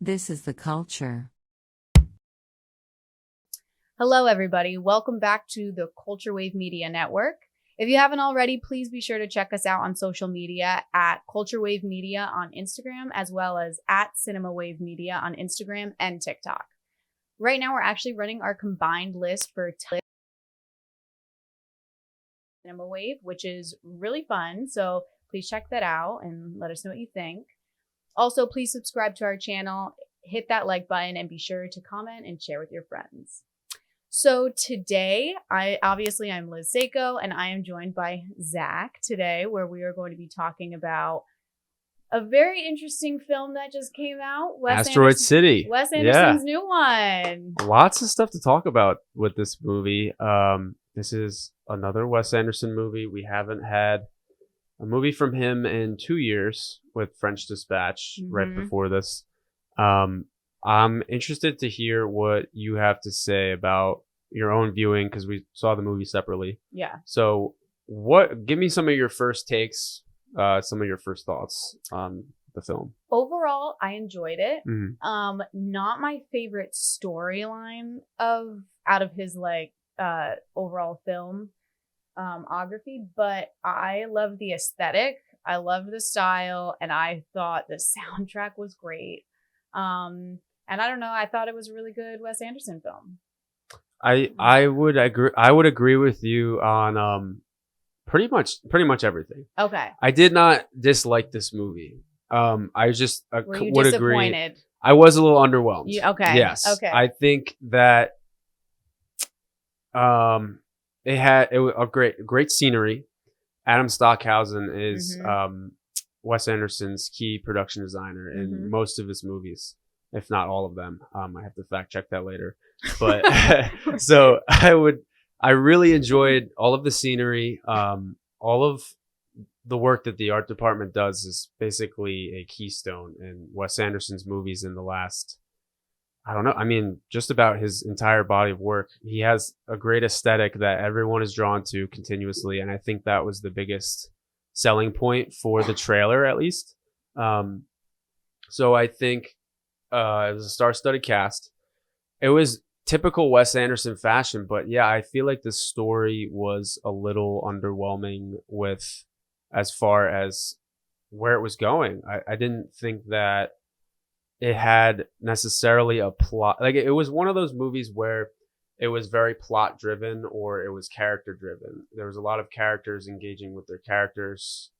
This is the culture. Hello, everybody. Welcome back to the Culture Wave Media Network. If you haven't already, please be sure to check us out on social media at Culture Wave Media on Instagram, as well as at Cinema Wave Media on Instagram and TikTok. Right now, we're actually running our combined list for Cinema Wave, which is really fun. So please check that out and let us know what you think. Also, please subscribe to our channel, hit that like button, and be sure to comment and share with your friends. So today, I'm Liz Seiko, and I am joined by Zach today, where we are going to be talking about a very interesting film that just came out. Asteroid City. Wes Anderson's new one. Lots of stuff to talk about with this movie. This is another Wes Anderson movie. We haven't had a movie from him in 2 years with French Dispatch right before this. I'm interested to hear what you have to say about your own viewing because we saw the movie separately. Yeah. So give me some of your first takes, some of your first thoughts on the film. Overall, I enjoyed it. Mm-hmm. Not my favorite storyline out of his overall filmography, but I love the aesthetic. I love the style, and I thought the soundtrack was great. And I don't know, I thought it was a really good Wes Anderson film. I would agree with you on pretty much everything. Okay. I did not dislike this movie. I just Were you would disappointed? agree. I was a little underwhelmed. Okay. Yes. Okay. I think that it had a great scenery. Adam Stockhausen is Wes Anderson's key production designer in most of his movies, if not all of them. I have to fact check that later. But so I really enjoyed all of the scenery. All of the work that the art department does is basically a keystone in Wes Anderson's movies in the last, just about his entire body of work. He has a great aesthetic that everyone is drawn to continuously. And I think that was the biggest selling point for the trailer, at least. So I think it was a star-studded cast. It was typical Wes Anderson fashion, but yeah, I feel like the story was a little underwhelming with as far as where it was going. I didn't think that it had necessarily a plot. Like, it was one of those movies where it was very plot driven or it was character driven. There was a lot of characters engaging with their characters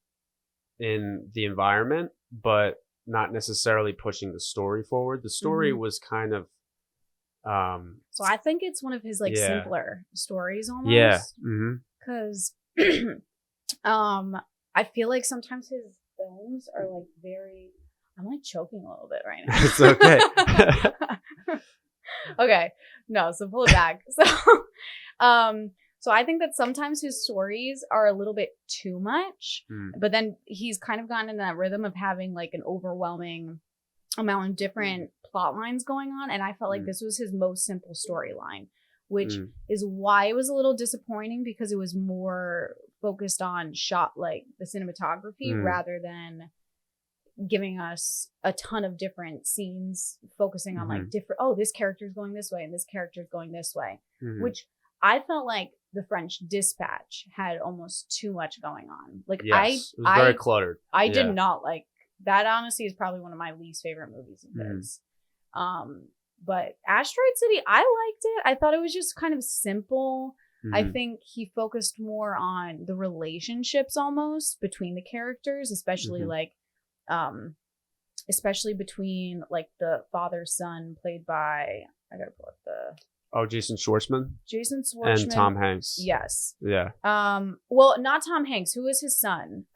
in the environment, but not necessarily pushing the story forward. The story was kind of so I think it's one of his simpler stories almost. Yeah. Because I feel like sometimes his films are very, I'm choking a little bit right now. It's okay. Okay. No, so pull it back. So I think that sometimes his stories are a little bit too much, but then he's kind of gotten in that rhythm of having an overwhelming amount of different plot lines going on. And I felt like this was his most simple storyline, which is why it was a little disappointing, because it was more focused on the cinematography rather than giving us a ton of different scenes focusing on this character's going this way and this character's going this way, which I felt like the French Dispatch had almost too much going on. Yes, it was very cluttered. I did not like that. Honestly, is probably one of my least favorite movies of his. But Asteroid City, I liked it. I thought it was just kind of simple. I think he focused more on the relationships almost between the characters, especially especially between the father-son played by, I gotta pull up Jason Schwartzman and Tom Hanks. Yes. Yeah. Well, not Tom Hanks. Who is his son?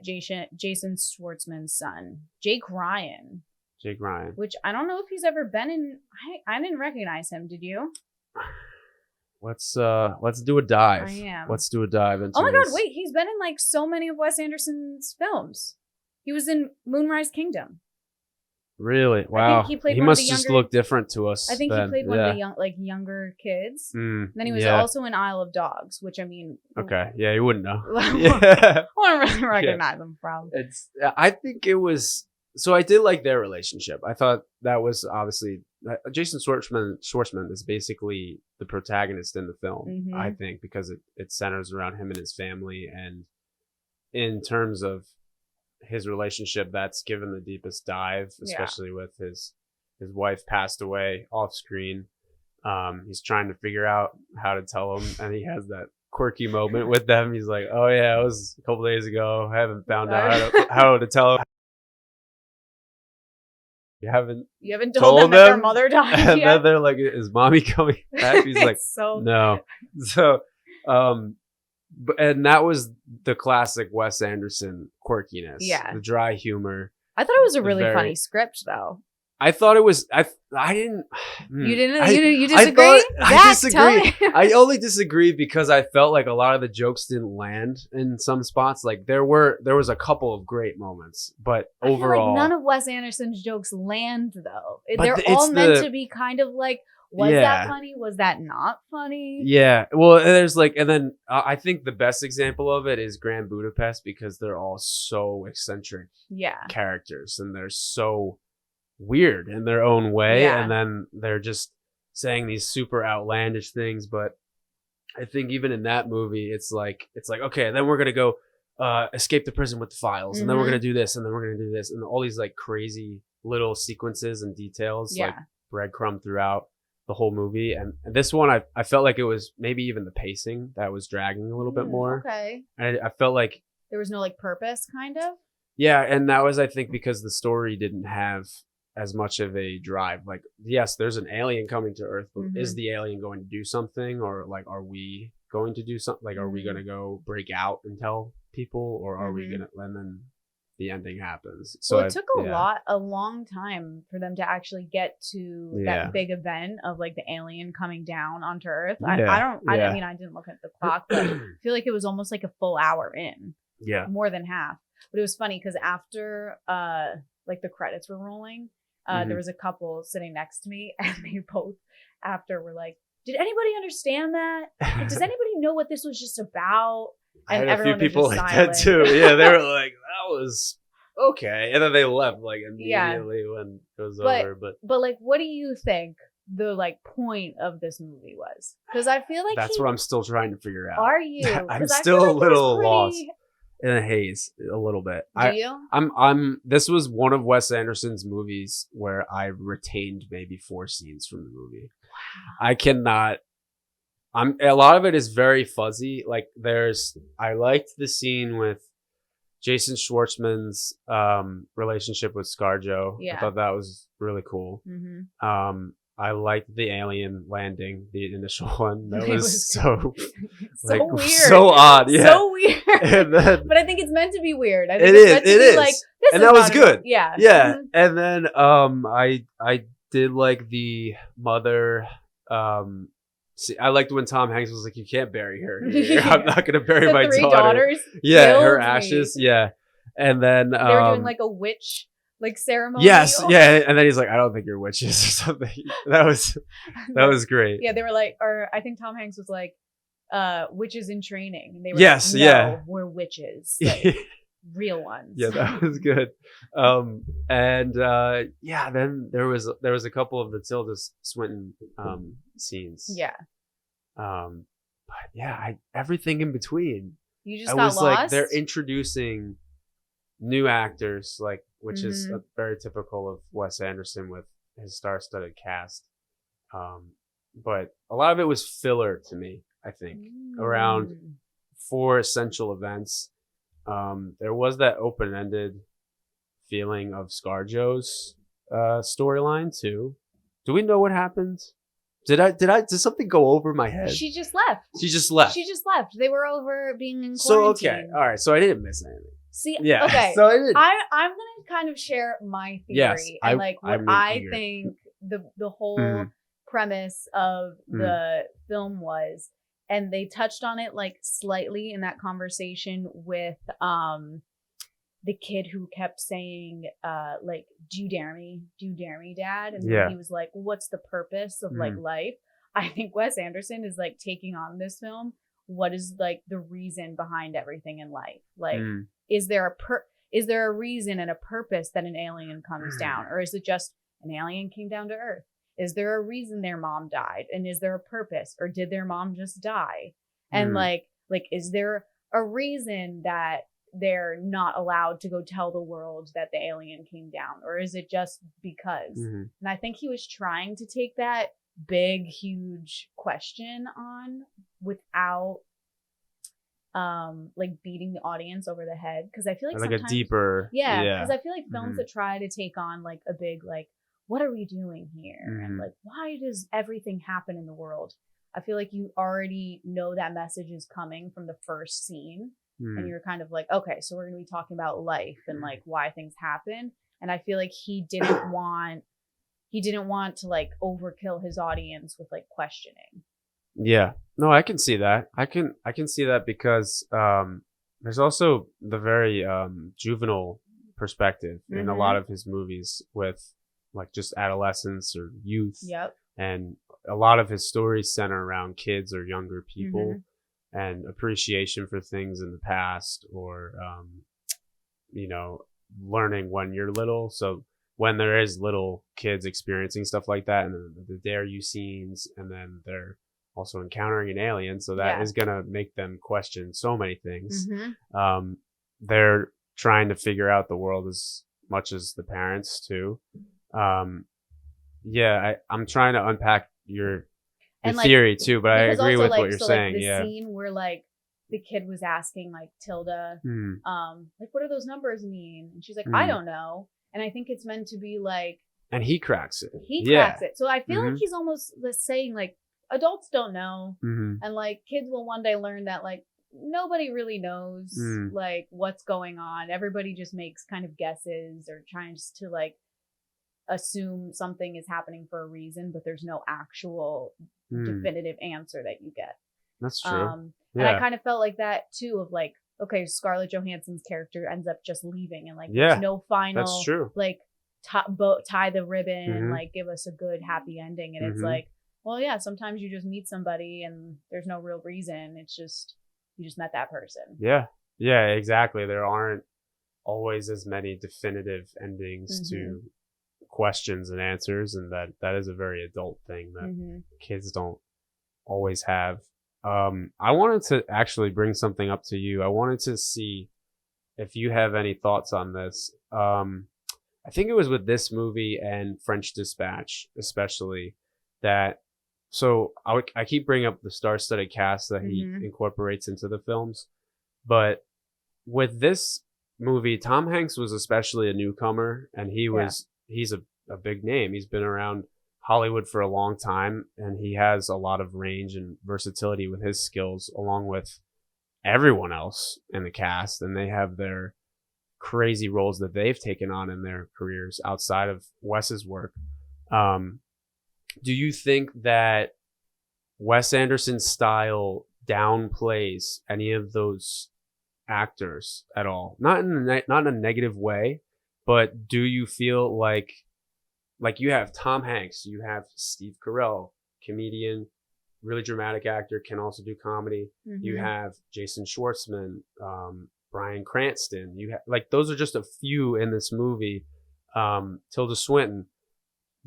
Jason Schwartzman's son, Jake Ryan. Which I don't know if he's ever been in. I didn't recognize him. Did you? Let's do a dive. I am. Let's do a dive into. Oh my God! Wait, he's been in so many of Wes Anderson's films. He was in Moonrise Kingdom. Really? Wow. I think he played. He must just look different to us. I think he played one of the younger kids. And then he was also in Isle of Dogs, which Okay. Yeah, you wouldn't know. I wouldn't really recognize him from. I think it was So I did like their relationship. I thought that was obviously Jason Schwartzman is basically the protagonist in the film, I think, because it centers around him and his family. And in terms of his relationship, that's given the deepest dive, especially with his wife passed away off screen. He's trying to figure out how to tell him, and he has that quirky moment with them. He's like, oh yeah, it was a couple days ago. I haven't found out how to tell him. You haven't told them that their mother died and yet? Then they're like, is mommy coming back? He's like, no. So and that was the classic Wes Anderson quirkiness, the dry humor. I thought it was a really funny script though. I thought it was. I didn't. You disagree? I disagree. I only disagree because I felt like a lot of the jokes didn't land in some spots. Like there was a couple of great moments, but overall, none of Wes Anderson's jokes land though. They're all meant to be kind of like, was that funny? Was that not funny? Yeah. Well, there's like, and then I think the best example of it is Grand Budapest because they're all so eccentric characters and they're so weird in their own way, and then they're just saying these super outlandish things. But I think even in that movie, it's like okay, then we're gonna go escape the prison with the files, and then we're gonna do this, and then we're gonna do this, and all these like crazy little sequences and details like breadcrumb throughout the whole movie. And this one, I felt like it was maybe even the pacing that was dragging a little bit more. Okay, and I felt like there was no like purpose, kind of. Yeah, and that was, I think, because the story didn't have as much of a drive. Like, yes, there's an alien coming to Earth, but is the alien going to do something, or like, are we going to do something? Like, are we going to go break out and tell people, or are we gonna? And then the ending happens. So it took a long time for them to actually get to that big event of like the alien coming down onto Earth. I mean, I didn't look at the clock, but I feel like it was almost like a full hour in. Yeah, more than half. But it was funny because after like the credits were rolling. There was a couple sitting next to me, and they both after were like, "Did anybody understand that? Like, does anybody know what this was just about?" And I had a few people like that too. Yeah, they were like, "That was okay," and then they left like immediately when it was over. But like, what do you think the like point of this movie was? Because I feel like that's what I'm still trying to figure out. Are you? I'm still a little lost. In a haze a little bit. Do you? I'm this was one of Wes Anderson's movies where I retained maybe 4 scenes from the movie. Wow. I cannot. A lot of it is very fuzzy. Like I liked the scene with Jason Schwartzman's relationship with ScarJo. I thought that was really cool. I liked the alien landing, the initial one. That was so weird, so odd. Yeah, so weird. But I think it's meant to be weird. I think it is. Like, this and that was good. Yeah. And then I did like the mother. I liked when Tom Hanks was like, "You can't bury her. I'm not gonna bury my 3 daughters. Yeah, her ashes. Me. Yeah." And then they were doing like a witch. Like ceremony. Yes, yeah, and then he's like, "I don't think you're witches" or something. That was great. Yeah, they were like, or I think Tom Hanks was like, "Witches in training." And they were like, "No, we're witches, like, real ones." Yeah, that was good. And then there was a couple of the Tilda Swinton scenes. Yeah. But yeah, everything in between. You just got lost. Like, they're introducing new actors, like. Which is very typical of Wes Anderson with his star-studded cast. But a lot of it was filler to me, I think, around 4 essential events. There was that open-ended feeling of ScarJo's storyline too. Do we know what happened? Did something go over my head? She just left. They were over being in quarantine. So, okay. All right. So I didn't miss anything. See, yeah. Okay. So I'm gonna kind of share my theory and like what I think the whole premise of the film was, and they touched on it like slightly in that conversation with the kid who kept saying like, "Do you dare me, Dad?" And then he was like, "What's the purpose of like life?" I think Wes Anderson is like taking on this film. What is like the reason behind everything in life? Like, is there is there a reason and a purpose that an alien comes down? Or is it just an alien came down to Earth? Is there a reason their mom died? And is there a purpose? Or did their mom just die? And like, is there a reason that they're not allowed to go tell the world that the alien came down? Or is it just because? And I think he was trying to take that big, huge question on without like beating the audience over the head. Because I feel like a deeper, because I feel like films that try to take on like a big, like, what are we doing here? And like, why does everything happen in the world? I feel like you already know that message is coming from the first scene. And you're kind of like, okay, so we're going to be talking about life and like why things happen. And I feel like he didn't want to like overkill his audience with like questioning. Yeah. No, I can see that. I can see that because there's also the very juvenile perspective in a lot of his movies with like just adolescence or youth. Yep. And a lot of his stories center around kids or younger people and appreciation for things in the past, or learning when you're little. So when there is little kids experiencing stuff like that, and the dare you scenes, and then they're also encountering an alien, so that is gonna make them question so many things. They're trying to figure out the world as much as the parents too. I'm trying to unpack your theory too, but I agree with what you're saying. Like the scene where like the kid was asking like Tilda, like, what do those numbers mean? And she's like, I don't know. And I think it's meant to be like, and he cracks it. So I feel like he's almost saying like, adults don't know, and like kids will one day learn that like nobody really knows like what's going on. Everybody just makes kind of guesses or tries to like assume something is happening for a reason, but there's no actual definitive answer that you get. That's true. And I kind of felt like that too, of like, okay, Scarlett Johansson's character ends up just leaving, and like there's no final, that's true, like tie the ribbon and like give us a good happy ending. And it's like, well, yeah, sometimes you just meet somebody and there's no real reason. It's just you just met that person. Yeah, exactly. There aren't always as many definitive endings to questions and answers, and that is a very adult thing that kids don't always have. I wanted to actually bring something up to you. I wanted to see if you have any thoughts on this. I think it was with this movie and French Dispatch especially, that so I keep bringing up the star-studded cast that he incorporates into the films, but with this movie, Tom Hanks was especially a newcomer, and he's a big name. He's been around Hollywood for a long time, and he has a lot of range and versatility with his skills, along with everyone else in the cast, and they have their crazy roles that they've taken on in their careers outside of Wes's work. Do you think that Wes Anderson's style downplays any of those actors at all? Not in a negative way, but do you feel like you have Tom Hanks, you have Steve Carell, comedian, really dramatic actor, can also do comedy. You have Jason Schwartzman, Bryan Cranston. You have like those are just a few in this movie. Tilda Swinton,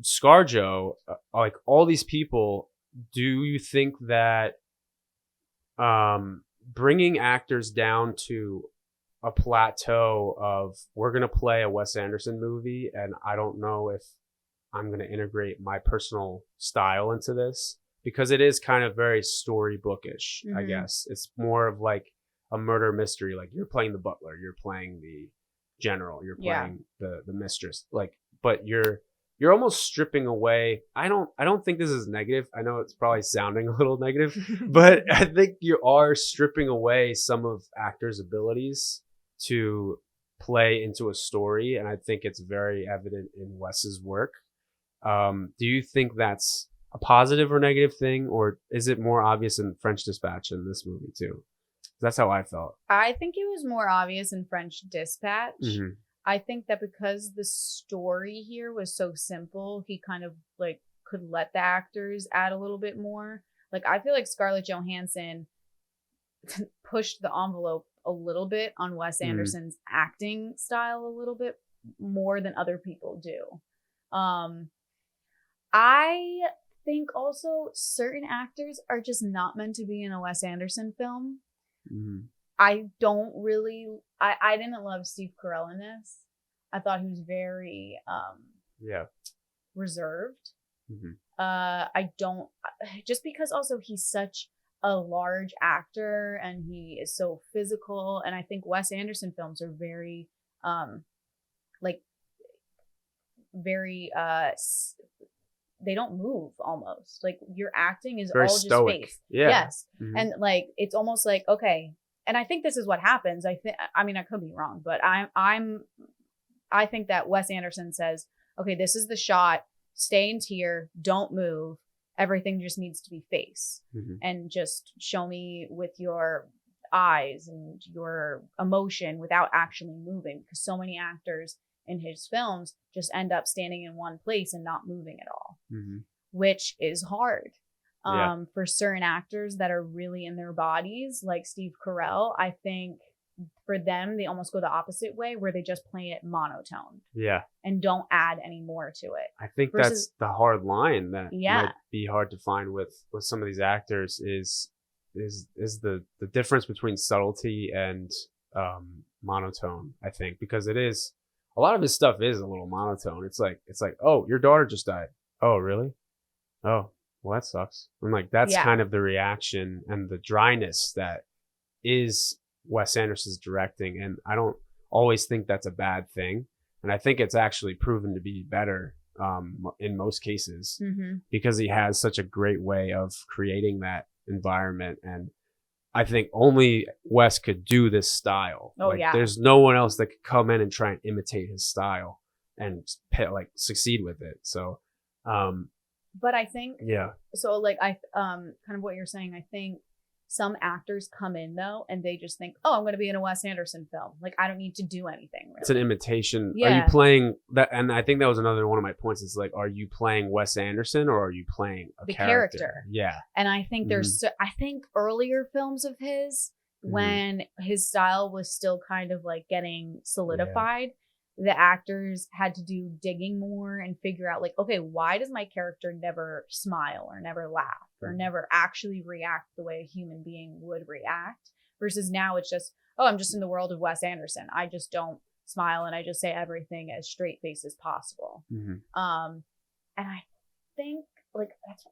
ScarJo, like all these people. Do you think that bringing actors down to a plateau of we're gonna play a Wes Anderson movie, and I don't know if I'm going to integrate my personal style into this, because it is kind of very storybookish, I guess. It's more of like a murder mystery. Like you're playing the butler, you're playing the general, you're playing the mistress. Like, but you're almost stripping away. I don't think this is negative. I know it's probably sounding a little negative, but I think you are stripping away some of actors' abilities to play into a story. And I think it's very evident in Wes's work. Do you think that's a positive or negative thing, or is it more obvious in French Dispatch in this movie too? That's how I felt. I think it was more obvious in French Dispatch. I think that because the story here was so simple, he kind of like could let the actors add a little bit more. Like I feel like Scarlett Johansson pushed the envelope a little bit on Wes Anderson's acting style a little bit more than other people do. I think also certain actors are just not meant to be in a Wes Anderson film. I didn't love Steve Carell in this. I thought he was very reserved. I don't, just because also he's such a large actor and he is so physical, and I think Wes Anderson films are very they don't move almost. Like your acting is very all stoic. Just face. Yeah. Yes. And like it's almost like, okay. And I think this is what happens. I mean I could be wrong, but I think that Wes Anderson says, okay, this is the shot, stay in tier, don't move. Everything just needs to be face. And just show me with your eyes and your emotion without actually moving, because so many actors in his films just end up standing in one place and not moving at all, which is hard for certain actors that are really in their bodies, like Steve Carell. I think for them, they almost go the opposite way, where they just play it monotone and don't add any more to it. I think that's the hard line that might be hard to find with some of these actors is the difference between subtlety and monotone. I think because it is, a lot of his stuff is a little monotone. It's like, oh, your daughter just died. Oh, really? Oh, well, that sucks. I'm like, that's kind of the reaction and the dryness that is Wes Anderson's directing. And I don't always think that's a bad thing. And I think it's actually proven to be better in most cases because he has such a great way of creating that environment. And I think only Wes could do this style. There's no one else that could come in and try and imitate his style and succeed with it. So, but I think, so like I, kind of what you're saying, I think some actors come in though, and they just think, oh, I'm going to be in a Wes Anderson film. Like, I don't need to do anything. Really. It's an imitation. Yeah. Are you playing that? And I think that was another one of my points is like, are you playing Wes Anderson or are you playing the character? Yeah. And I think there's, I think earlier films of his, when his style was still kind of like getting solidified, the actors had to do digging more and figure out like, okay, why does my character never smile or never laugh or never actually react the way a human being would react? Versus now it's just, oh, I'm just in the world of Wes Anderson. I just don't smile and I just say everything as straight face as possible. And I think like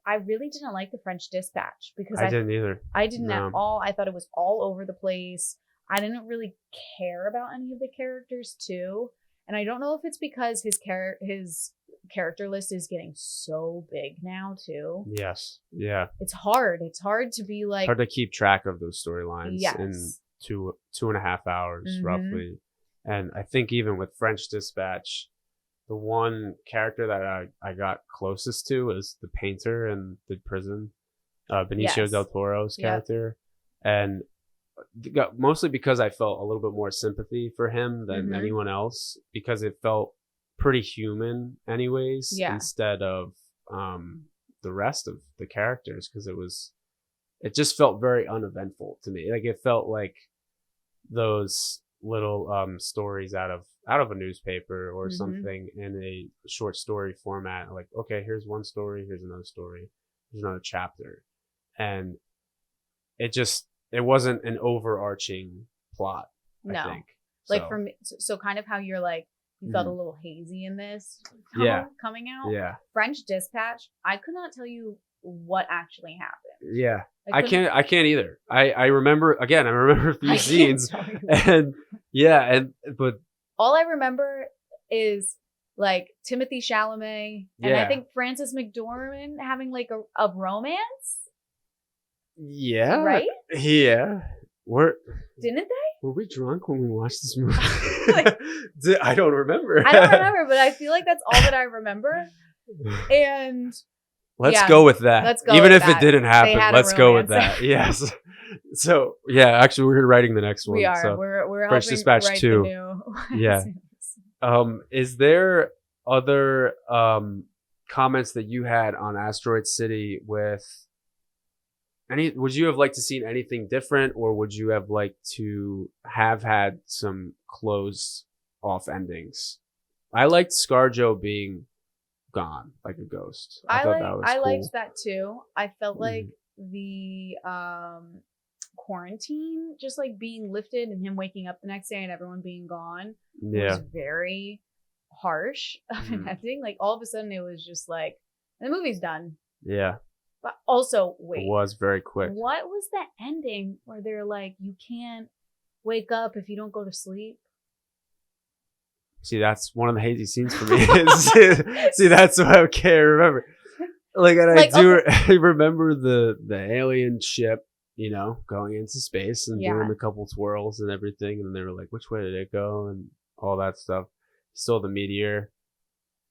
I really didn't like the French Dispatch because I didn't either. I didn't at all. I thought it was all over the place. I didn't really care about any of the characters too. And I don't know if it's because his character list is getting so big now too. Yes. Yeah. It's hard. It's hard to be like, hard to keep track of those storylines in 2.5 hours roughly. And I think even with French Dispatch, the one character that I got closest to is the painter in the prison, Benicio del Toro's character. And mostly because I felt a little bit more sympathy for him than anyone else, because it felt pretty human anyways, instead of the rest of the characters, because it just felt very uneventful to me. Like it felt like those little stories out of a newspaper or something in a short story format. Like, okay, here's one story, here's another story, here's another chapter, and it wasn't an overarching plot. I think. Like for me, so kind of how you're like, you felt a little hazy in this coming out. Yeah. French Dispatch, I could not tell you what actually happened. Yeah. I can't either. I remember a few scenes and but all I remember is like Timothée Chalamet and I think Frances McDormand having like a romance. Yeah. Right? Yeah. Didn't they? Were we drunk when we watched this movie? I don't remember. I don't remember, but I feel like that's all that I remember. And let's go with that. Even if it didn't happen, let's go with that. Yes. So actually we're writing the next one. We are. So we're French Dispatch 2. Yeah. Is there other comments that you had on Asteroid City with would you have liked to seen anything different, or would you have liked to have had some closed off endings? I liked ScarJo being gone like a ghost. I thought that was cool. I liked that too. I felt like the quarantine just like being lifted and him waking up the next day and everyone being gone was very harsh of an ending. Like all of a sudden it was just like the movie's done. Yeah. But also, wait. It was very quick. What was the ending where they're like, you can't wake up if you don't go to sleep? See, that's one of the hazy scenes for me. See, that's what I can't remember. Like, and I remember the alien ship, you know, going into space and doing a couple twirls and everything. And they were like, which way did it go? And all that stuff. He stole the meteor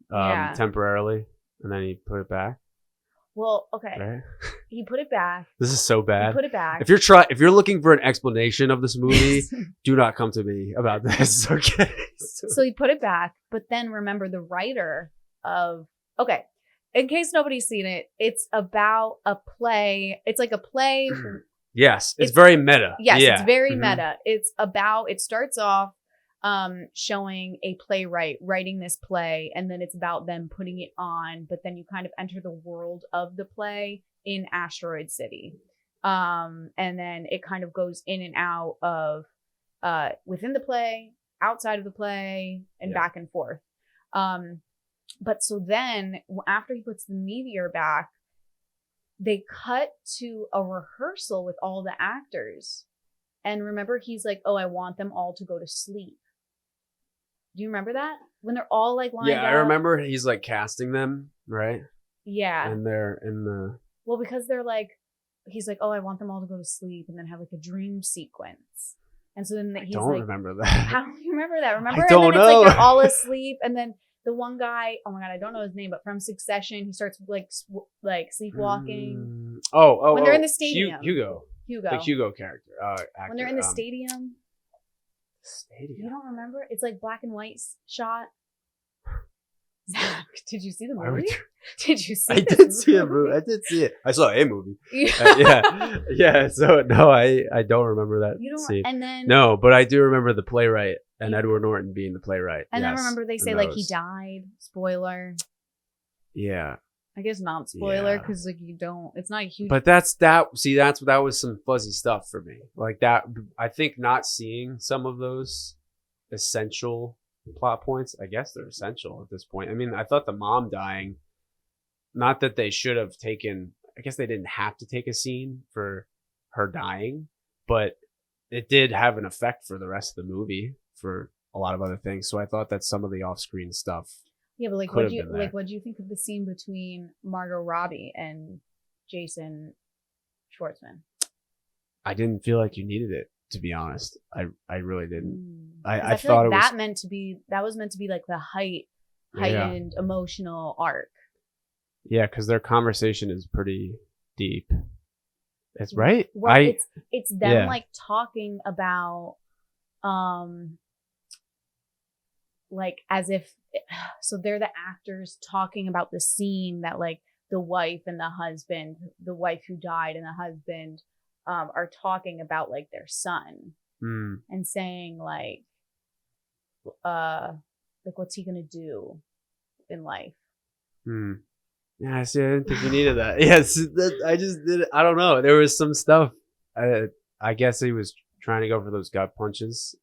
temporarily, and then he put it back. Well, okay. Right? He put it back. This is so bad. He put it back. If you're looking for an explanation of this movie, do not come to me about this. Okay. So he put it back, but then remember the writer of in case nobody's seen it, it's about a play. It's like a play. Yes, it's very meta. Yes, it's very meta. It starts off showing a playwright writing this play, and then it's about them putting it on, but then you kind of enter the world of the play in Asteroid City. And then it kind of goes in and out of within the play, outside of the play, and back and forth. But so then after he puts the meteor back, they cut to a rehearsal with all the actors. And remember, he's like, oh, I want them all to go to sleep. Do you remember that? When they're all like lined up? Yeah, I remember he's like casting them, right? Yeah. And they're in the... Well, because they're like, he's like, oh, I want them all to go to sleep and then have like a dream sequence. And so then he's like... I don't remember that. How do you remember that? Remember? I don't know. And then it's like they're all asleep, and then the one guy, oh my God, I don't know his name, but from Succession, he starts like sleepwalking. When they're in the stadium. Hugo. The Hugo character. Actor. When they're in the stadium. Stadium. You don't remember? It's like black and white shot. Zach, did you see the movie? Did you see? I did see a movie. I did see it. I saw a movie. Yeah. So no, I don't remember that scene. And then no, but I do remember the playwright and Edward Norton being the playwright. And then remember they say like he died. Spoiler. Yeah. I guess not spoiler because like it's not a huge. But that was some fuzzy stuff for me. Like that, I think not seeing some of those essential plot points. I guess they're essential at this point. I mean, I thought the mom dying. Not that they should have taken. I guess they didn't have to take a scene for her dying, but it did have an effect for the rest of the movie for a lot of other things. So I thought that some of the off-screen stuff. Yeah, but like, what do you think of the scene between Margot Robbie and Jason Schwartzman? I didn't feel like you needed it, to be honest. I really didn't. I thought like that was meant to be like the heightened emotional arc. Yeah, because their conversation is pretty deep. It's right. Well, it's them like talking about like as if so they're the actors talking about the scene that like the wife and the husband, the wife who died and the husband are talking about like their son and saying like what's he gonna do in life. Yeah, see, I didn't think you needed that. Yes, I just did. I don't know. There was some stuff. I guess he was trying to go for those gut punches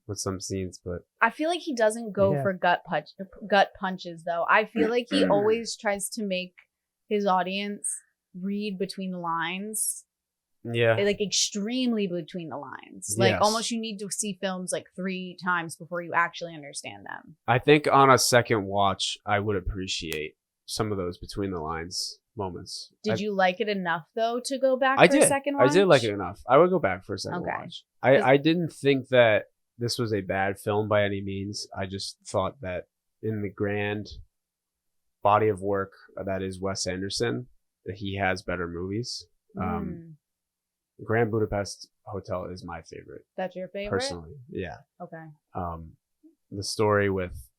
with some scenes, but I feel like he doesn't go for gut punches though. I feel like he always tries to make his audience read between the lines. Yeah, like extremely between the lines. Like almost you need to see films like 3 times before you actually understand them. I think on a second watch, I would appreciate some of those between the lines moments. Did you like it enough though to go back for a second watch? I did like it enough. I would go back for a second watch. I didn't think that this was a bad film by any means. I just thought that in the grand body of work that is Wes Anderson, that he has better movies. Grand Budapest Hotel is my favorite. That's your favorite? Personally, yeah. Okay. The story with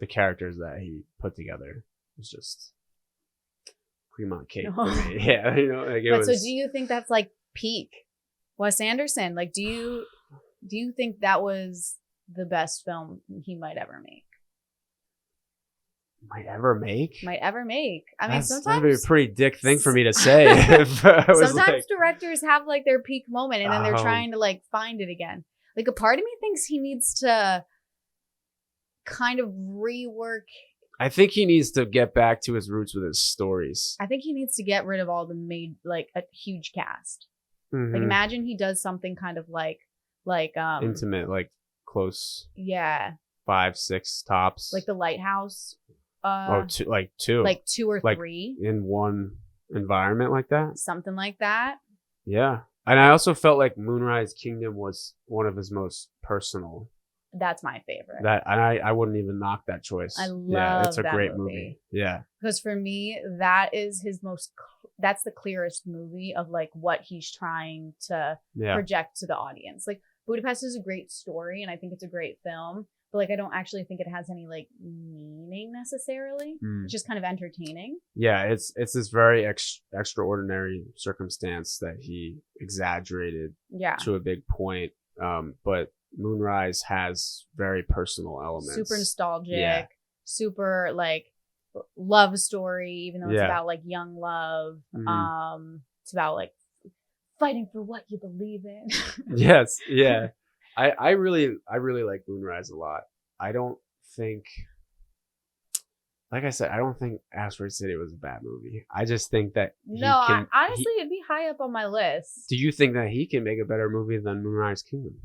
the characters that he put together is just cream on cake No. for me. Yeah, you know, like it But was. so do you think that's like peak Wes Anderson? Like, do you think that was the best film he might ever make? Might ever make? Might ever make. I mean, That'd be a sometimes pretty dick thing for me to say. If I was sometimes like, directors have like their peak moment and then they're Oh. trying to like find it again. Like a part of me thinks he needs to kind of rework. I think he needs to get back to his roots with his stories. I think he needs to get rid of all the like a huge cast. Mhm. Like imagine he does something kind of like Intimate, like close, yeah, 5, 6 tops. like The Lighthouse. Two, Like 2 or Like 3. in one environment like that. Something like that. Yeah, and I also felt like Moonrise Kingdom was one of his most personal. That's my favorite. That and I wouldn't even knock that choice. I love Yeah, it's a that great movie. movie. Yeah, Because for me, that is his most. That's the clearest movie of like what he's trying to yeah. project to the audience. Like Budapest is a great story, and I think it's a great film. But like, I don't actually think it has any like meaning necessarily. It's just kind of entertaining. Yeah, it's this very extraordinary circumstance that he exaggerated Yeah. to a big point. But Moonrise has very personal elements. Super nostalgic. Yeah. Super like love story, even though it's Yeah. about like young love. It's about like fighting for what you believe in. Yes, yeah. I really like Moonrise a lot. I don't think, like I said, I don't think Asteroid City was a bad movie. I just think that Honestly, it'd be high up on my list. Do you think that he can make a better movie than Moonrise Kingdom?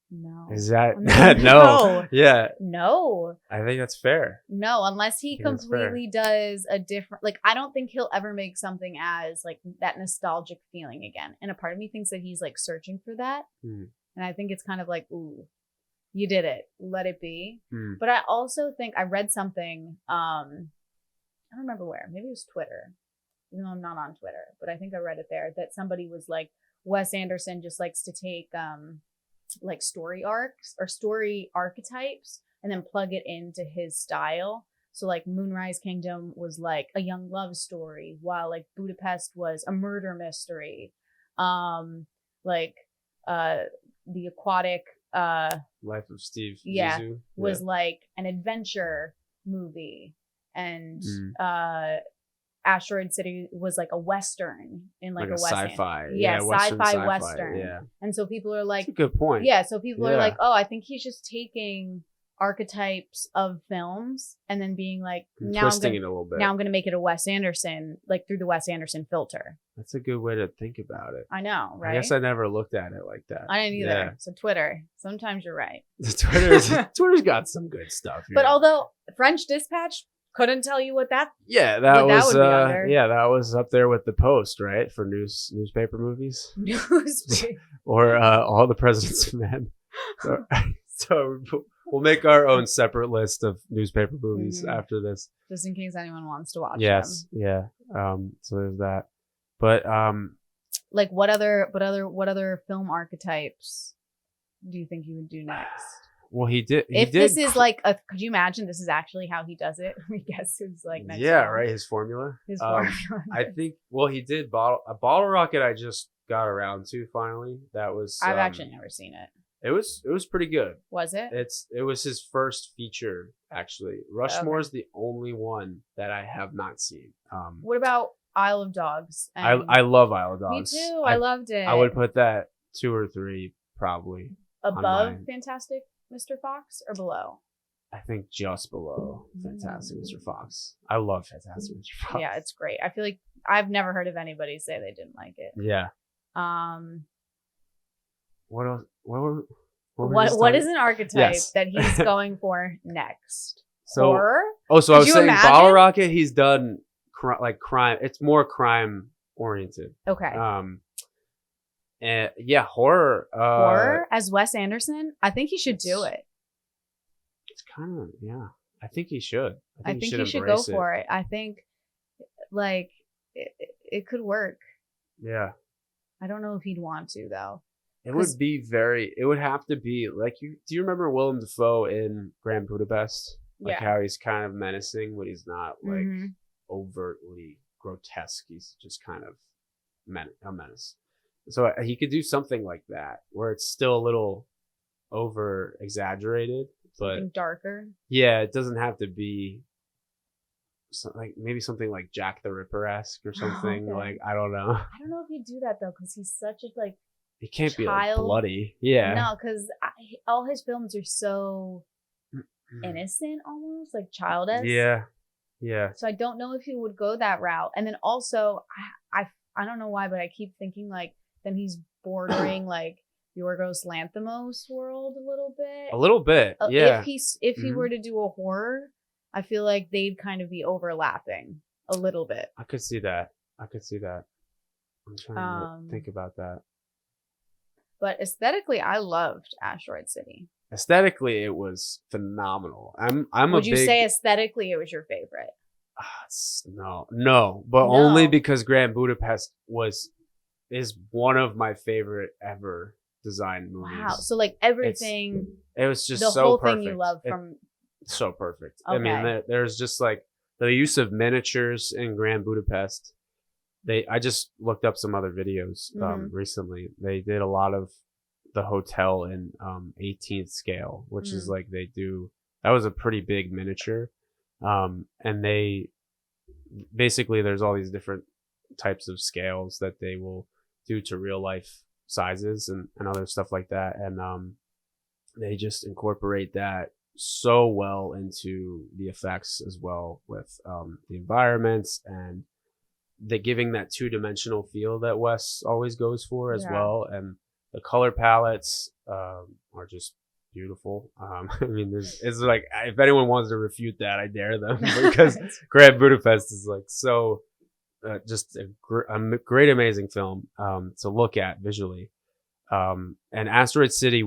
No. Is that No. no? Yeah, No. I think that's fair. No, unless he I think that's fair. completely does a different, like, I don't think he'll ever make something as like that nostalgic feeling again. And a part of me thinks that he's like searching for that. And I think it's kind of like, ooh, you did it. Let it be. But I also think I read something, I don't remember where, maybe it was Twitter, even though I'm not on Twitter, but I think I read it there, that somebody was like, Wes Anderson just likes to take, like story arcs or story archetypes and then plug it into his style. So like Moonrise Kingdom was like a young love story, while like Budapest was a murder mystery. The Aquatic Life of Steve yeah Zissou. was like an adventure movie, and Asteroid City was like a western in like a sci-fi. Yeah, sci-fi Western. western. Yeah. And so people are like, That's a good point. yeah, so people are Yeah. like, oh, I think he's just taking archetypes of films and then being like, Twisting it a little bit. now I'm gonna make it a Wes Anderson, like through the Wes Anderson filter. That's a good way to think about it. I know, right? I guess I never looked at it like that. I didn't either. Yeah. So Twitter, sometimes you're right. Twitter's got some good stuff. But yeah. although French Dispatch couldn't tell you what that Yeah, that But that was would be under. yeah, that was up there with the Post, right? For newspaper movies. news. Or All the President's Men. So we'll make our own separate list of newspaper movies after this. Just in case anyone wants to watch Yes, them. yeah. So there's that. But Like what other film archetypes do you think you would do next? well, he did. This is like could you imagine this is actually how he does it? I guess it's like next yeah, film. right. His formula. His formula. I think. Well, he did Bottle Rocket. I just got around to finally. That was. I've actually never seen it. It was pretty good. Was it? It was his first feature actually. Rushmore is the only one that I have not seen. What about Isle of Dogs? I love Isle of Dogs. Me too. I loved it. I would put that 2 or 3 probably above mine. Fantastic Mr. Fox or below? I think just below Fantastic Mr. Fox. I love Fantastic Mr. Fox. Yeah, it's great. I feel like I've never heard of anybody say they didn't like it. Yeah. What else? What is an archetype Yes. that he's going for next? So, horror? so I was you saying imagine? Bottle Rocket, he's done like crime. It's more crime oriented. Okay. And yeah, horror. Horror as Wes Anderson? I think he should do it. It's kind of, yeah. I think he should. I think he should go for it. I think like it could work. Yeah. I don't know if he'd want to though. It would have to be like do you remember Willem Dafoe in Grand Budapest? Like how he's kind of menacing, but he's not like overtly grotesque. He's just kind of a menace. So he could do something like that where it's still a little over exaggerated, but something darker. Yeah, it doesn't have to be like maybe something like Jack the Ripper-esque or something. Okay. Like I don't know. I don't know if he'd do that though, because he's such a like. He can't be like bloody. Yeah. No, because all his films are so innocent, almost like childish. Yeah. Yeah. So I don't know if he would go that route. And then also, I don't know why, but I keep thinking like then he's bordering like Yorgos Lanthimos world a little bit. A little bit. Yeah. If he were to do a horror, I feel like they'd kind of be overlapping a little bit. I could see that. I'm trying to think about that. But aesthetically, I loved Asteroid City. Aesthetically, it was phenomenal. Would you say aesthetically it was your favorite? No, but only because Grand Budapest is one of my favorite ever design movies. Wow. So like everything, it was just the so whole perfect. thing you love from. So perfect. Okay. I mean, there's just like the use of miniatures in Grand Budapest. I just looked up some other videos recently. They did a lot of the hotel in 18th scale, which is like that was a pretty big miniature. And they basically there's all these different types of scales that they will do to real life sizes and other stuff like that. And they just incorporate that so well into the effects as well with the environments and the giving that two-dimensional feel that Wes always goes for as well. And the color palettes are just beautiful. I mean, it's like if anyone wants to refute that, I dare them because Grand Budapest is like so just a great, amazing film to look at visually. And Asteroid City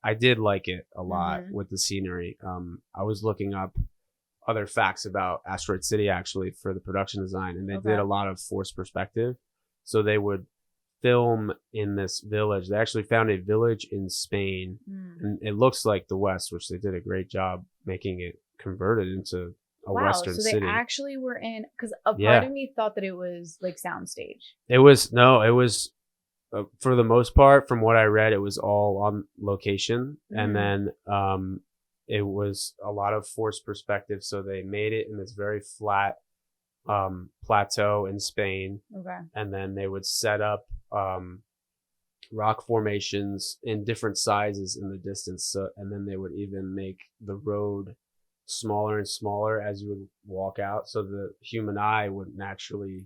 I did like it a lot with the scenery. I was looking up other facts about Asteroid City actually for the production design, and they did a lot of forced perspective. So they would film in this village. They actually found a village in Spain, and it looks like the West, which they did a great job making it converted into a Western city. So they actually were in, because a part of me thought that it was like soundstage. It was for the most part, from what I read, it was all on location, and then it was a lot of forced perspective. So they made it in this very flat plateau in Spain, and then they would set up rock formations in different sizes in the distance. So, and then they would even make the road smaller and smaller as you would walk out, so the human eye would naturally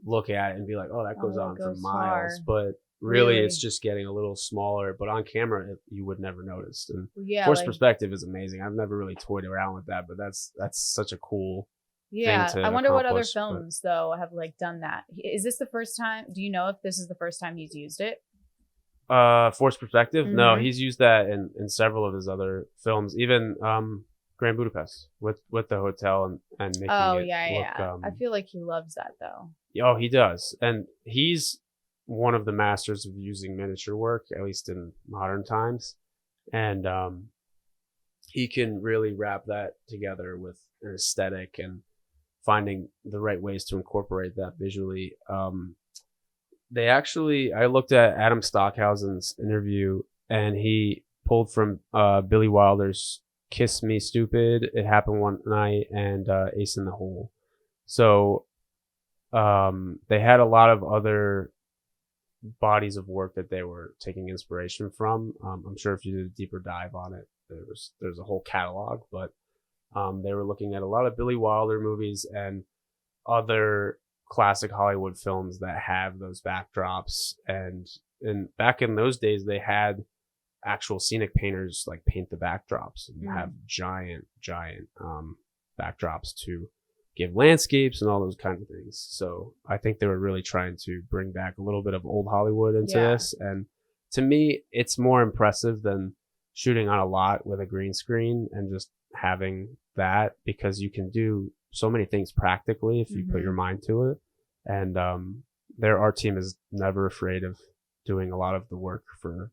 look at it and be like, oh, that goes on for miles. But really it's just getting a little smaller, but on camera you would never notice. And forced perspective is amazing. I've never really toyed around with that, but that's such a cool thing to I wonder what other accomplish, films though have like done that. Is this the first time? Do you know if this is the first time he's used it? Forced perspective? No, he's used that in several of his other films, even Grand Budapest with the hotel and making it look, I feel like he loves that though. Oh, he does. And he's one of the masters of using miniature work, at least in modern times. And he can really wrap that together with an aesthetic and finding the right ways to incorporate that visually. I looked at Adam Stockhausen's interview, and he pulled from Billy Wilder's Kiss Me Stupid, It Happened One Night, and Ace in the Hole. So they had a lot of other bodies of work that they were taking inspiration from. I'm sure if you did a deeper dive on it, there's a whole catalog, but they were looking at a lot of Billy Wilder movies and other classic Hollywood films that have those backdrops. And back in those days, they had actual scenic painters like paint the backdrops and have giant backdrops to give landscapes and all those kinds of things. So I think they were really trying to bring back a little bit of old Hollywood into this. And to me, it's more impressive than shooting on a lot with a green screen and just having that, because you can do so many things practically if you put your mind to it. And their art team is never afraid of doing a lot of the work for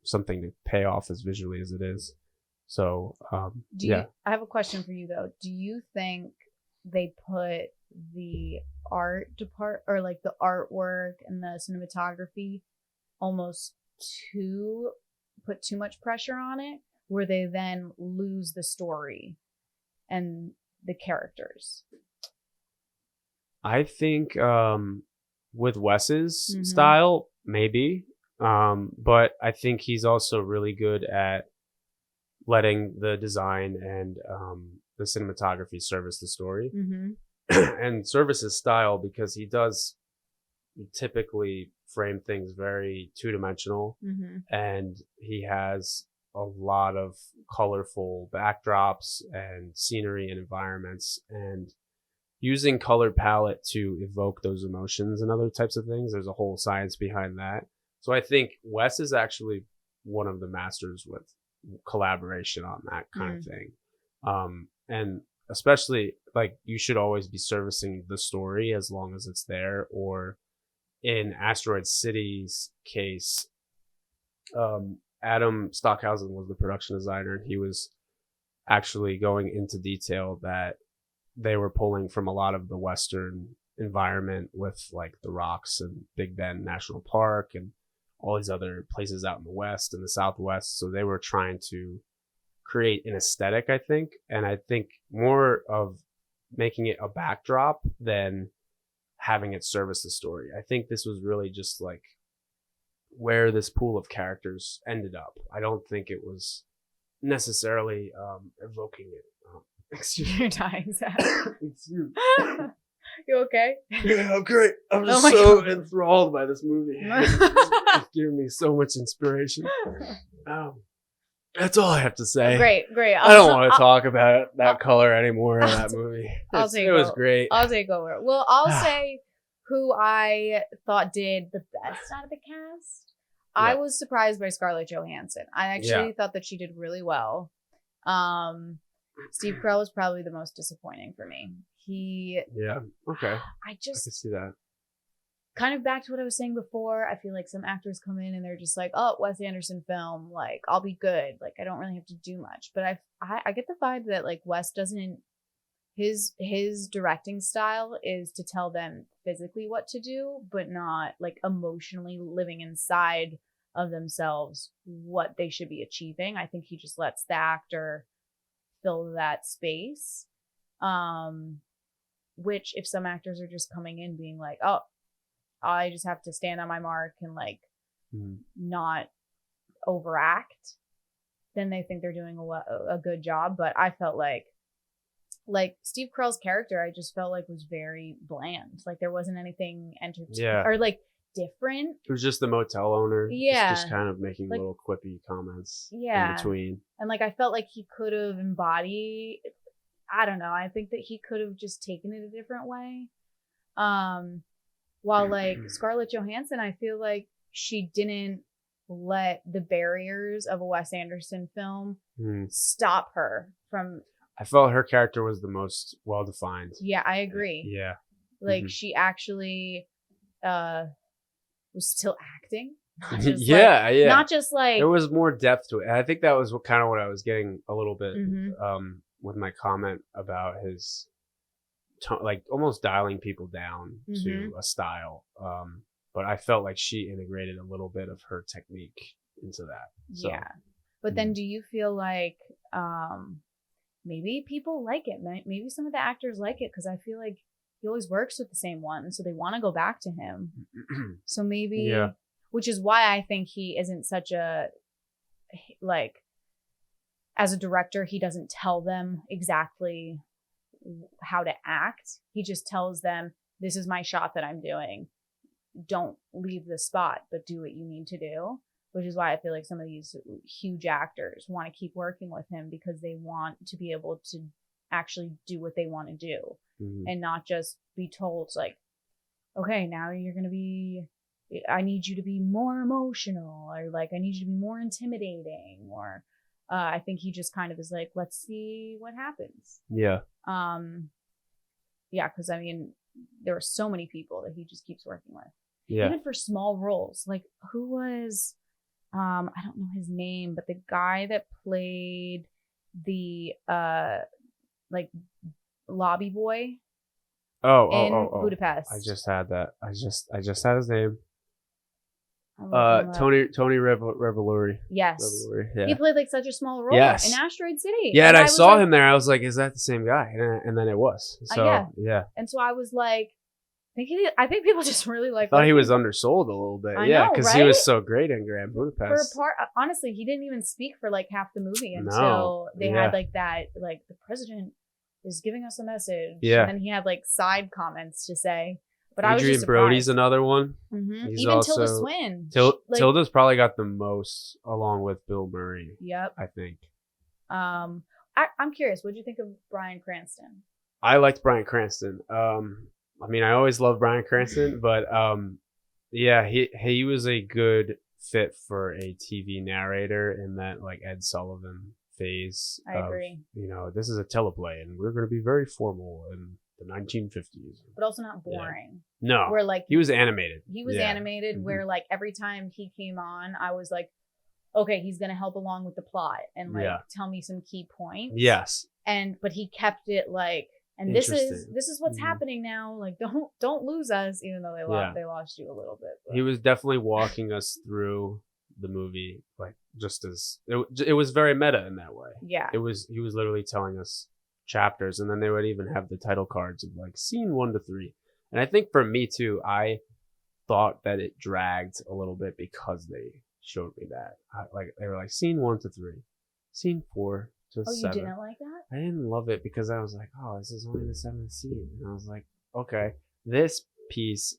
something to pay off as visually as it is. So I have a question for you though. Do you think they put the art or like the artwork and the cinematography almost put too much pressure on it, where they then lose the story and the characters. I think with Wes's style, maybe. But I think he's also really good at letting the design and the cinematography service the story and service his style, because he does typically frame things very two-dimensional, and he has a lot of colorful backdrops and scenery and environments, and using color palette to evoke those emotions and other types of things. There's a whole science behind that. So I think Wes is actually one of the masters with collaboration on that kind of thing. And especially, like, you should always be servicing the story as long as it's there. Or in Asteroid City's case, Adam Stockhausen was the production designer. He was actually going into detail that they were pulling from a lot of the Western environment with like the Rocks and Big Bend National Park and all these other places out in the West and the Southwest. So they were trying to create an aesthetic, I think. And I think more of making it a backdrop than having it service the story. I think this was really just like where this pool of characters ended up. I don't think it was necessarily evoking it. Excuse me. You're dying, Zach. Excuse me. You okay? Yeah, I'm great. I'm just so enthralled by this movie. It's giving me so much inspiration. That's all I have to say. Great. I don't want to talk about that color anymore in that movie. It was great. I'll take over. Well, I'll say who I thought did the best out of the cast. Yeah. I was surprised by Scarlett Johansson. I actually thought that she did really well. Steve Carell was probably the most disappointing for me. Okay. I can see that. Kind of back to what I was saying before. I feel like some actors come in and they're just like, oh, Wes Anderson film, like I'll be good. Like I don't really have to do much. But I get the vibe that like Wes doesn't. His directing style is to tell them physically what to do, but not like emotionally living inside of themselves what they should be achieving. I think he just lets the actor fill that space. Which if some actors are just coming in being like, oh, I just have to stand on my mark and like not overact, then they think they're doing a good job. But I felt like Steve Carell's character, I just felt like was very bland. Like there wasn't anything entertaining or like different. It was just the motel owner. Just kind of making like, little quippy comments in between. And like I felt like he could have embodied, I don't know, I think that he could have just taken it a different way. While like Scarlett Johansson, I feel like she didn't let the barriers of a Wes Anderson film stop her from. I felt her character was the most well-defined. Yeah, I agree. Yeah. Like she actually was still acting. Not just yeah. Not just like. There was more depth to it. And I think that was what I was getting a little bit with my comment about his like almost dialing people down to a style. But I felt like she integrated a little bit of her technique into that. So, yeah. But then do you feel like maybe people like it? Maybe some of the actors like it because I feel like he always works with the same one. So they want to go back to him. So maybe, which is why I think he isn't such a, like, as a director, he doesn't tell them exactly how to act. He just tells them, this is my shot that I'm doing. Don't leave the spot, but do what you need to do. Which is why I feel like some of these huge actors want to keep working with him because they want to be able to actually do what they want to do and not just be told like, okay, now you're going to be, I need you to be more emotional, or like, I need you to be more intimidating, or I think he just kind of is like, let's see what happens. Yeah. Yeah, because I mean, there are so many people that he just keeps working with. Yeah. Even for small roles. Like, who was, I don't know his name, but the guy that played the, like, lobby boy. in Budapest. I just had that. I just had his name. Tony Revolori. Yes. Revolori, yeah. He played like such a small role in Asteroid City. Yeah, and I saw him there. I was like, is that the same guy? And then it was. So, yeah. And so I was like, I think people just really like. I thought he was undersold a little bit. Because he was so great in Grand Budapest. Honestly, he didn't even speak for like half the movie until they had like that, like the president is giving us a message. Yeah. And then he had like side comments to say. But I was just surprised. Brody's another one. Mm-hmm. Even Tilda Swinton. Tilda's probably got the most, along with Bill Murray. Yep. I think. I'm curious. What did you think of Bryan Cranston? I liked Bryan Cranston. I mean, I always loved Bryan Cranston, but yeah, he was a good fit for a TV narrator in that like Ed Sullivan phase. I agree. You know, this is a teleplay, and we're going to be very formal and the 1950s, but also not boring. No, where like he was animated. He was animated. Mm-hmm. Where like every time he came on, I was like, okay, he's gonna help along with the plot and like tell me some key points. Yes. But he kept it like, and this is what's happening now. Like, don't lose us, even though they lost you a little bit. But. He was definitely walking us through the movie, like just as it was very meta in that way. Yeah. He was literally telling us chapters, and then they would even have the title cards of like scene 1 to 3. And I think for me too, I thought that it dragged a little bit because they showed me that like they were like scene 1 to 3, scene 4 to 7. You didn't like that? I didn't love it because I was like, oh, this is only the 7th scene, and I was like, okay, this piece,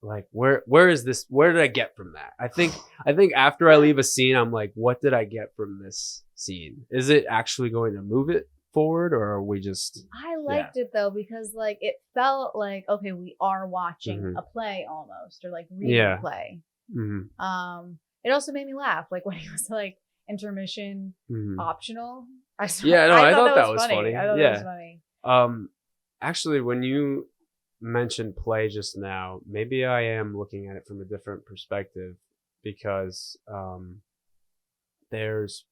like where is this? Where did I get from that? I think after I leave a scene, I'm like, what did I get from this scene? Is it actually going to move it forward, or are we just? I liked it though, because like it felt like, okay, we are watching a play almost, or like reading a play. Mm-hmm. It also made me laugh, like when he was like intermission optional. I thought that was funny. I thought that was funny. Actually, when you mentioned play just now, maybe I am looking at it from a different perspective, because there's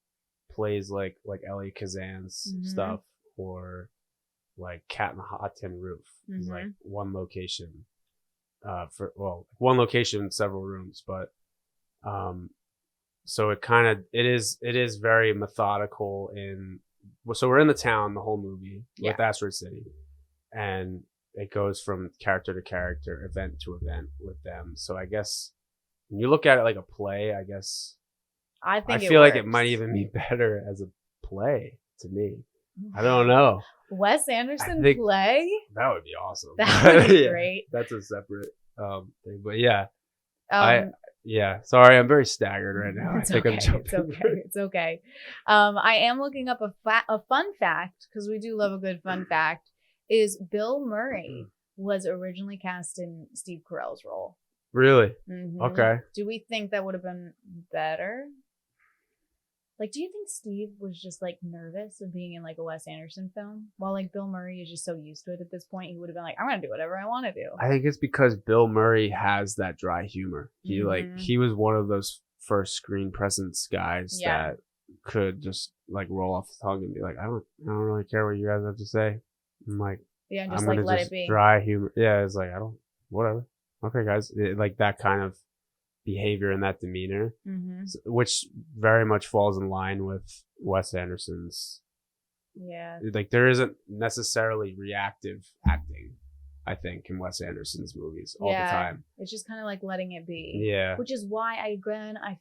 plays like Elie Kazan's stuff, or like Cat in the Hot Tin Roof, like one location, one location, several rooms, but so it is very methodical so we're in the town the whole movie with Asteroid City, and it goes from character to character, event to event with them. So I guess when you look at it like a play, I feel like it might even be better as a play to me. I don't know. Wes Anderson play? That would be awesome. That would be great. That's a separate thing, but yeah. Sorry, I'm very staggered right now. It's okay. I am looking up a fun fact, because we do love a good fun fact. Is Bill Murray was originally cast in Steve Carell's role. Really? Mm-hmm. Okay. Do we think that would have been better? Like, do you think Steve was just like nervous of being in like a Wes Anderson film, while like Bill Murray is just so used to it at this point, he would have been like, I'm gonna do whatever I want to do. I think it's because Bill Murray has that dry humor. He he was one of those first screen presence guys that could just like roll off the tongue and be like, I don't really care what you guys have to say. I'm like, just like let it be. Dry humor. Yeah, it's like, whatever. Okay, guys. Like that kind of behavior and that demeanor, which very much falls in line with Wes Anderson's. Yeah. Like there isn't necessarily reactive acting, I think, in Wes Anderson's movies all the time. It's just kind of like letting it be. Yeah. Which is why I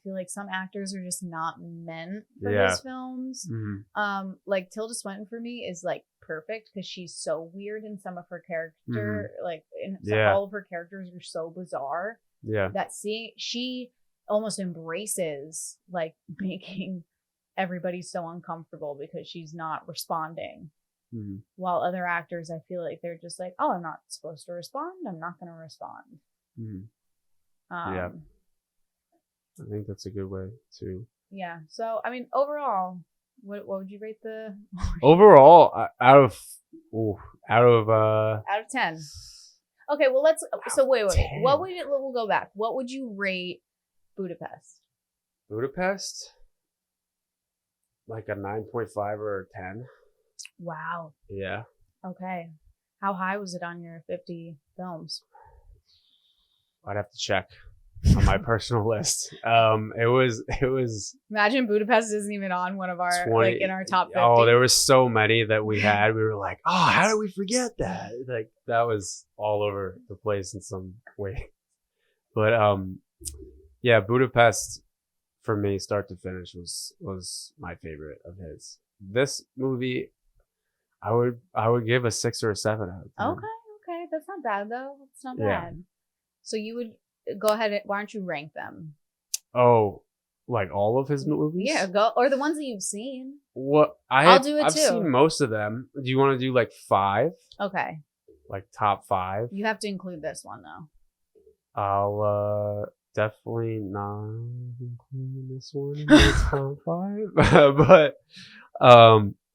feel like some actors are just not meant for his films. Mm-hmm. Like Tilda Swinton for me is like perfect, because she's so weird in some of her character. Like all of her characters are so bizarre. Yeah. That she almost embraces like making everybody so uncomfortable because she's not responding. Mm-hmm. While other actors, I feel like they're just like, oh, I'm not supposed to respond, I'm not going to respond. Mm-hmm. Yeah. I think that's a good way to. Yeah. So, I mean, overall, what would you rate the? Overall, out of 10. Okay, well wait. What would it? We'll go back. What would you rate Budapest? Budapest, like a 9.5 or a 10. Wow. Yeah. Okay. How high was it on your 50 films? I'd have to check on my personal list. It was. Imagine Budapest isn't even on one of our 20, like in our top 50. Oh, there was so many that we had. We were like, oh, how did we forget that? Like that was all over the place in some way. But yeah, Budapest for me, start to finish, was my favorite of his. This movie, I would give a 6 or a 7 out of 10. Okay, that's not bad though. It's not Yeah. bad. So you would go ahead. Why don't you rank them? Oh, like all of his movies? Yeah, go or the ones that you've seen. What I'll do it I've too. seen most of them. Do you want to do like 5? Okay. Like top 5? You have to include this one though. I'll definitely not include this one in my top 5. But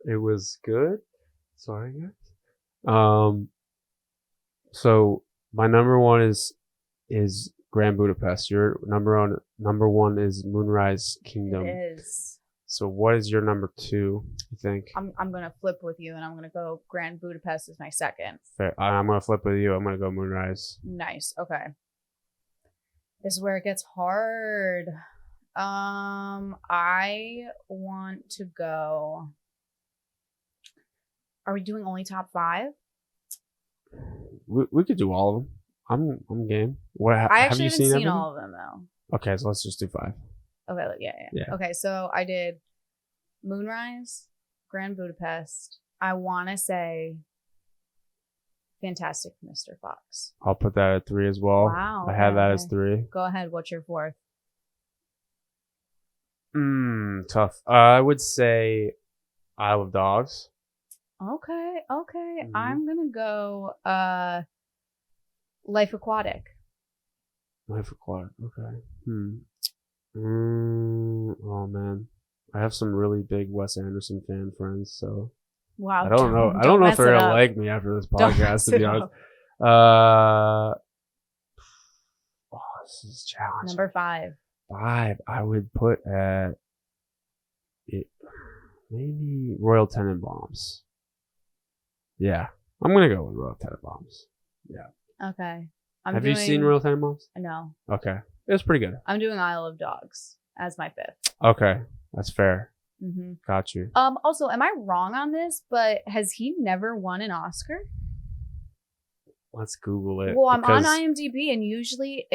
it was good. Sorry guys. So my number 1 is Grand Budapest. Your number one is Moonrise Kingdom. It is. So what is your number 2, you think? I'm gonna flip with you and I'm gonna go Grand Budapest is my second. Fair. I'm gonna flip with you. I'm gonna go Moonrise. Nice. Okay. This is where it gets hard. I want to go. Are we doing only top 5? We could do all of them. I'm game. What I have actually you haven't seen everything? all of them though. Okay, so let's just do 5. Okay, yeah. Okay, so I did Moonrise, Grand Budapest. I want to say Fantastic Mr. Fox. I'll put that at 3 as well. Wow. I have that as okay. 3. Go ahead. What's your 4th? Tough. I would say Isle of Dogs. Okay. Mhm. I'm gonna go Life Aquatic. Life Aquatic. Okay. Oh man, I have some really big Wes Anderson fan friends, so Wow. I don't know. I don't know if they're gonna like me after this podcast. To be honest. This is challenging. Number 5. 5, I would put at it maybe Royal Tenenbaums. Yeah, I'm gonna go with Royal Tenenbaums. Yeah. Okay. Have you seen Royal Tenenbaums? No. Okay, it was pretty good. I'm doing Isle of Dogs as my 5th. Okay, that's fair. Mm-hmm. Got you. Also, am I wrong on this? But has he never won an Oscar? Let's Google it. Well, I'm on IMDb, and usually,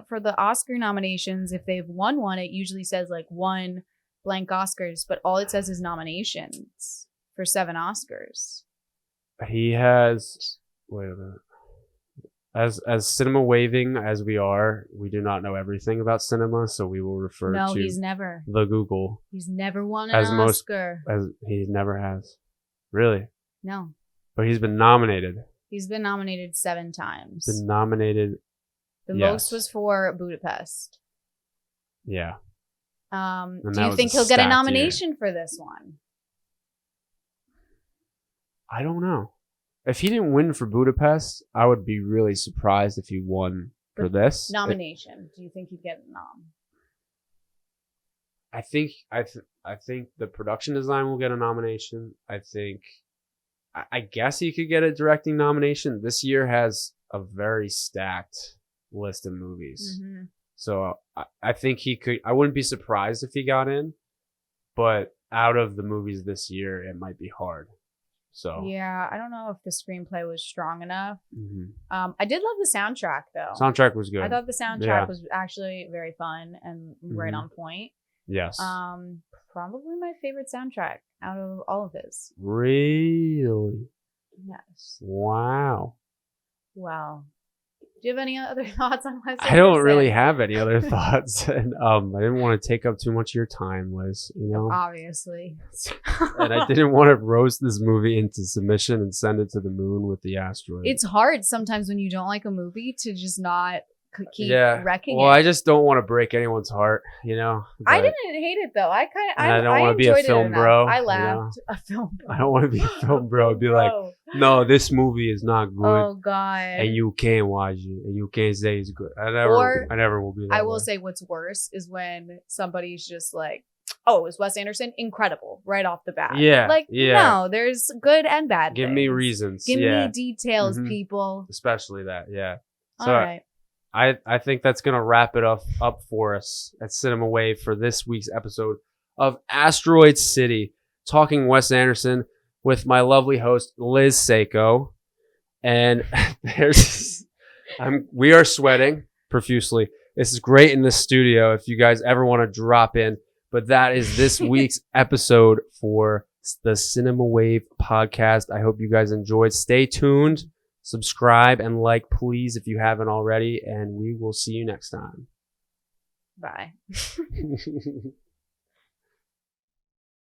for the Oscar nominations, if they've won one, it usually says like 1 blank Oscars, but all it says is nominations for 7 Oscars. He has. Wait a minute. As cinema waving as we are, we do not know everything about cinema, so we will refer to he's never. the Google. He's never won an Oscar. As he never has. Really? No. But he's been nominated. He's been nominated 7 times. Been nominated. The most was for Budapest. Yeah. Do you think he'll get a nomination for this one? I don't know. If he didn't win for Budapest, I would be really surprised if he won for this nomination. Do you think he'd get a nom? I think the production design will get a nomination. I guess he could get a directing nomination. This year has a very stacked list of movies. Mm-hmm. So I think he could. I wouldn't be surprised if he got in, but out of the movies this year, it might be hard. So yeah, I don't know if the screenplay was strong enough. Mm-hmm. I did love the soundtrack though. Soundtrack was good. I thought the soundtrack was actually very fun and right on point. Yes. Probably my favorite soundtrack out of all of his. Really? Yes. Wow. Wow. Do you have any other thoughts on Wes Anderson? I don't really have any other thoughts, and I didn't want to take up too much of your time, Liz. You know, obviously. And I didn't want to roast this movie into submission and send it to the moon with the asteroid. It's hard sometimes when you don't like a movie to just not keep wrecking it. Well, I just don't want to break anyone's heart, you know. I didn't hate it though. I don't want to be a film bro. I laughed. A film bro. I don't want to be a film bro. I'd be like, no, this movie is not good. Oh God. And you can't watch it, and you can't say it's good. I never will be. I will say what's worse is when somebody's just like, oh, it was Wes Anderson, incredible right off the bat. Yeah, like yeah. no, there's good and bad. Give things. me reasons. Give yeah. me details, people. Especially that. Yeah. All So right. I think that's gonna wrap it up for us at Cinema Wave for this week's episode of Asteroid City, talking Wes Anderson with my lovely host Liz Seiko, and we are sweating profusely. This is great in the studio if you guys ever want to drop in. But that is this week's episode for the Cinema Wave podcast. I hope you guys enjoyed. Stay tuned, subscribe, and like, please, if you haven't already. And we will see you next time. Bye.